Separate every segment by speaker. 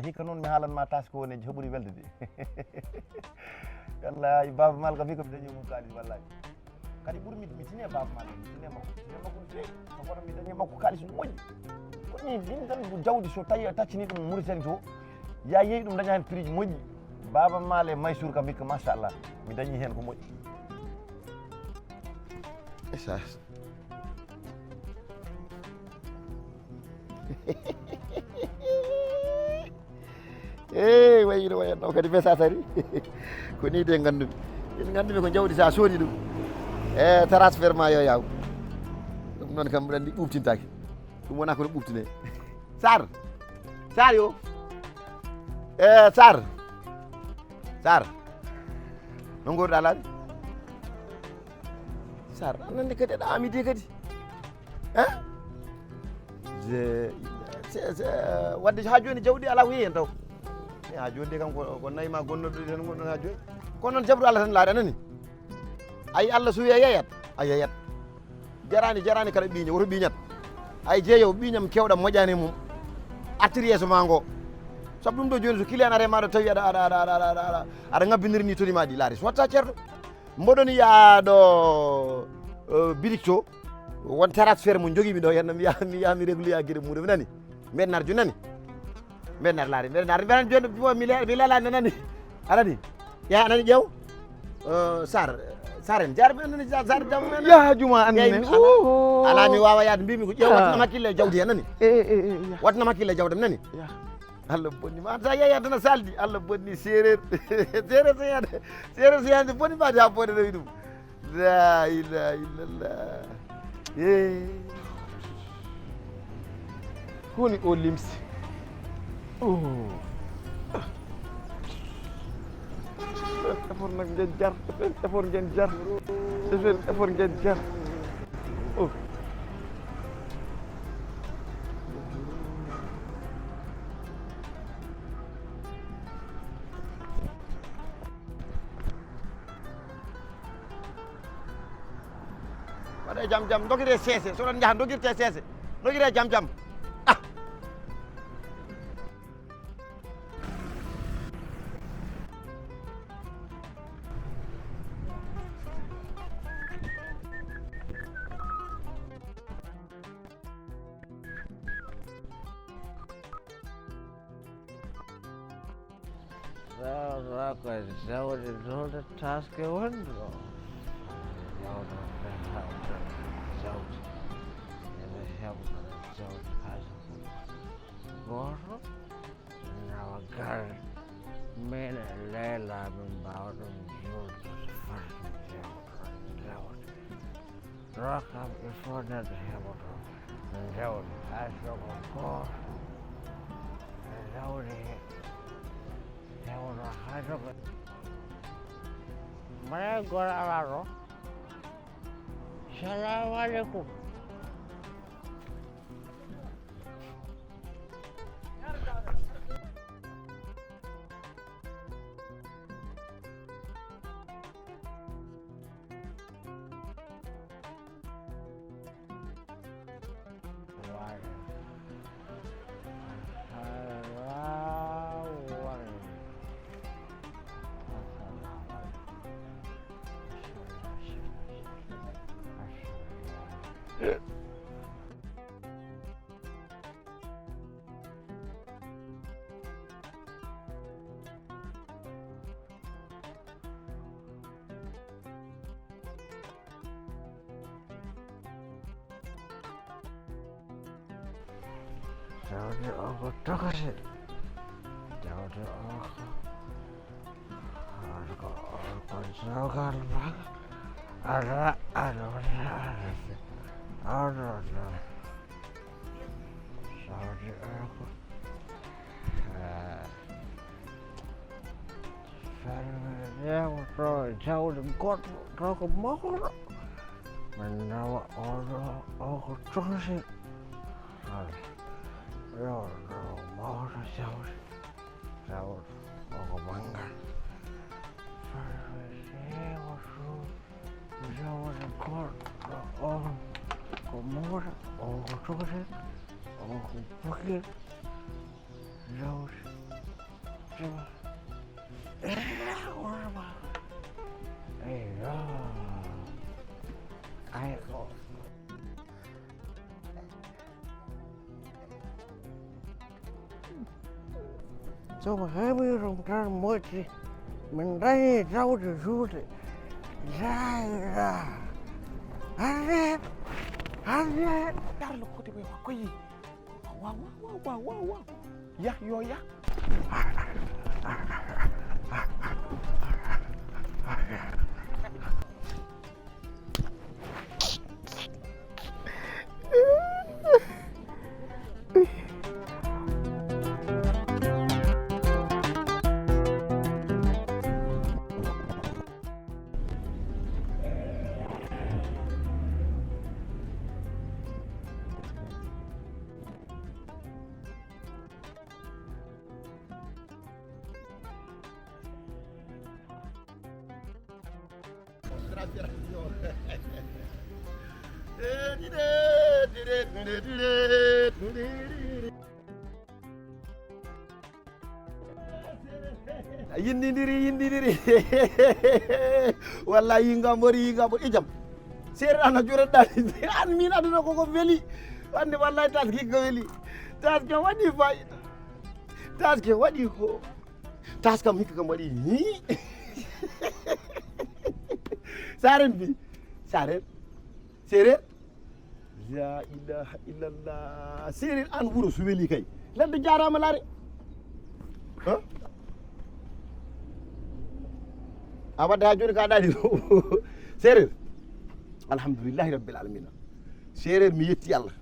Speaker 1: hikka noon mi haalanma Taaske woni jo ɓuri welde de wallahi Baba Mal kam hikka mi dañi mum kalis wallahi kadi ɓuri mi tini e Baba Mal mi tini e makko no feewi sabu mi dañi makko kalis no moƴƴi woni min tan jawdi so tawi a taccini ɗum Mauritanie to ya yeeyi ɗum daña hen prix ji moƴƴi Baba Mal e Maysour kam hikka machallah mi dañi hen ko moƴƴi esas wayino wayatno kadi message ari ko ni de gandumi en gandumi ko jawdi sa soodi ɗum e transfert ma yo yaw ɗum noon kam andi ɓuɓtintaki ɗum wona kono ɓuɓtine Sar yo Sar no gorɗa laaɗi Sar anande kadi aɗa amide kadi wadde ha joni jawɗi ala ko yeehi hen taw ha joni de kam ko nayi ma gonnoɗo tan gonɗon ha joni kono noon jabru Allah tan laaɗi anani ayi Allah suwi a yeyat jarani kala ɓiña woto ɓiñat ay jeeyow ɓiñam kewɗam moƴani mum artiri yeeso ma ngo sabu ɗum ɗo joni so client are maɗo tawi aɗa ngabbiniri ni toni ma ɗi laari so watta ceerto mboɗoni yaaɗo bidik to won transfert mo joguimi ɗo henno mi yaha mi régluya gueɗe muɗum nani mbeɗa joni nani mbeɗa laari mbeɗa joni mi lelani nani anani ya anani ƴeew Sar en jarɓe anani Sar jam men
Speaker 2: ya juma annene
Speaker 1: ala mi wawa yaade mbimi ko ƴeew watnam hakkille e jawdi he nani watnam hakkille e jawdam nani Allah bonni ma sa yeeya tan a saldi Allah bonni séréer séréer so yande bonni mbaade ha bode ɗowi ɗum la ilaha illallah
Speaker 2: honi o limsi effort nag ngeen jar effort ngeen jar effort ngeen jar
Speaker 1: waɗe jam dogire seese soɗon jaaha dogirte seese dogire jam
Speaker 3: de Taaske wonɗo yawno jawdi ene heɓa jawdi hayso goto nawa garde min e Leyla min mbawa ɗum juldude foti jawdi ɗo kam il faut neɗɗo heɓoto jawdi hayso ko goto jawdi heɓoto hayso ko mane goto ala ɗo salamu aleykum jawdi o ko tokose jawdi o ko jawgal maga ala jawdi o ko to jawdi goɗɗo to ko mahoro min nawa o ko tokose yo mahoro jawdi o ko manggal jawdi goɗɗo on ko moota o ko tokose o ko bokir jawdi Coba kami rumah mochi mendai jauh di sini. Saya ada.
Speaker 2: Dar lo ko de wa ko yi. Wa. Ya yo ya.
Speaker 1: yindidiri wallahi yinga mbori ijam ser ana jureɗɗani an min aduna koko weeli ande wallahi Taaske ko weeli Taaske waɗi fayida Taaske waɗi ho Taaske kam hikka kam waɗi ni saren bi saren sereer la ilaha illallah sereer an wuro so weeli kay ladde jarama laare a wadde ha joni ka ɗaɗi sereer alhamdoulillahi rabbil alamina sereer mi yetti Allah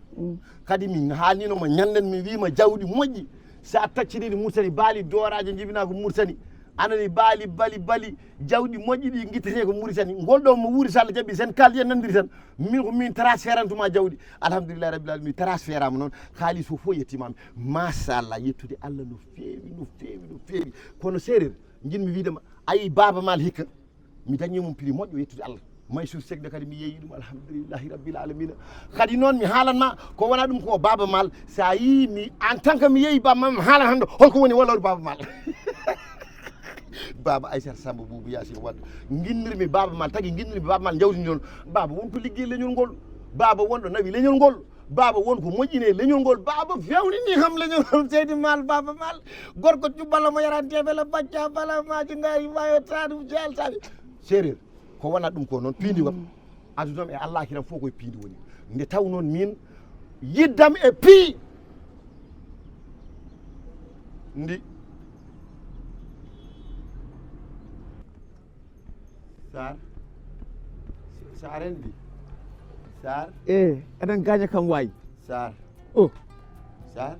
Speaker 1: kadi min haalninomo ñanden mi wima jawɗi moƴƴi sa taccirini mursani baali dooraje jibina ko mursani anani baali bali jawɗi moƴƴi ɗi guittete ko murisani ngol ɗo mo wuuri so Allah jaaɓi sen kaldi en nandiri tan min ko min transférantuma jawɗi alhamdoulillahi rabbil alamin mi transférama noon haalis fof fof yettimami machallah yettude Allah no feewi kono sereer jinmi widema ayi baba mal hikka mi dañi mum prix moƴƴo yettude Allah Maysour Seck kadi mi yeeyi ɗum alhamdoulillahi rabbil alamina kadi noon mi haalanma ko wona ɗum ko baba mal sa yi mi en tant que mi yeeyi baba mal mi haalan hande holko woni walawde baba mal baba Aissata Samba Boubou Yasin Wadde guinnirmi baba mal tagui guinnirmi baba mal jawdini noon baba wonko ligguey leñol ngol baba wonɗo nawi leñol ngol baba wonko moƴƴine leñol ngol baba fewnini kam leñol ngol seydi mal baba mal gorko cuɓɓalla mo yarantebele bacca bala maji ngari wayo taɗum jaltaɓe sereer ko wona ɗum ko noon piindi kam adunam e Allah kiram fof koye piindi woni nde taw noon min yiddam e pii ndi sar en ndi sar
Speaker 2: aɗan gaña kam wayi
Speaker 1: sar
Speaker 2: o
Speaker 1: sar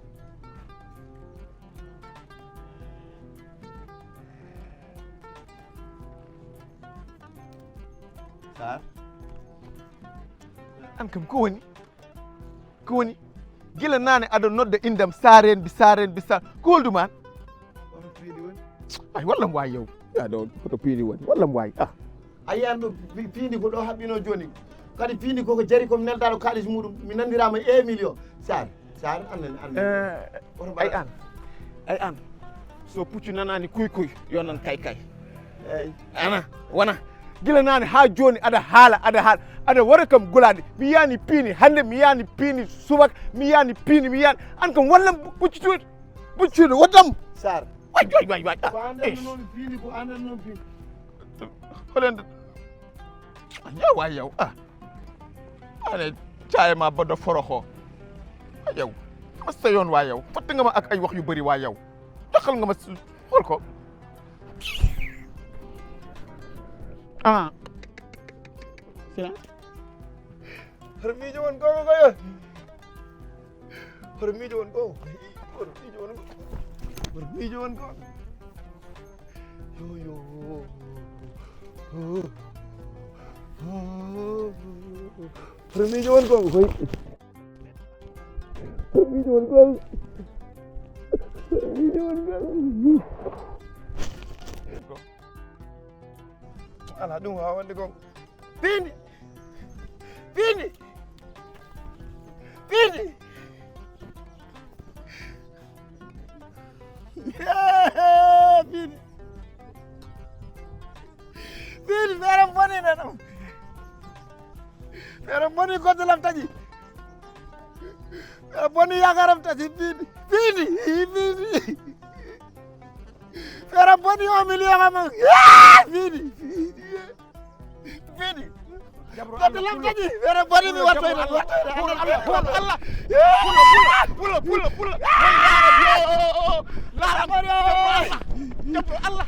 Speaker 1: sar
Speaker 2: an kam ko woni gila nane aɗa nodda indam saren bi sar ko holduma an
Speaker 1: oto piindi woni
Speaker 2: ay wallam wawi yow aɗo koto piindi woni wallam wawi
Speaker 1: a yiyan ɗo piindi ko ɗo haɓɓino joni kadi piindi koko jari komi neldaɗo kalis muɗum mi nandirama 1 million sar annene
Speaker 2: ay an so puccu nanani kuy yo nan kay
Speaker 1: eyyi
Speaker 2: ana wona gila nane ha joni aɗa haala aɗa wara kam gulade mi yani piini hande mi yani piini subaka mi yani piini mi yani an kam wallam puccude woddam
Speaker 1: sar
Speaker 2: way
Speaker 1: ko anden noon piindi ko anden noon piindi
Speaker 2: holende yaw ay yaw ane caye ma boddo foroxo yow masta yoon waa yow fatt nga ma ak ay wax yu bëri waa yow taxal nga ma xool ko sila
Speaker 1: hoto miijo won gonga koyo hoto miijo won gonga yo hoto miijo won gonga koy ala ɗum wawa wonde gonga piindi nanam fere boni godalam taji fere boni yagaram taji Piindi fere boni 1 million am Piindi godalam taji fere boni mi wattoyde Allah pula lara boni jabru Allah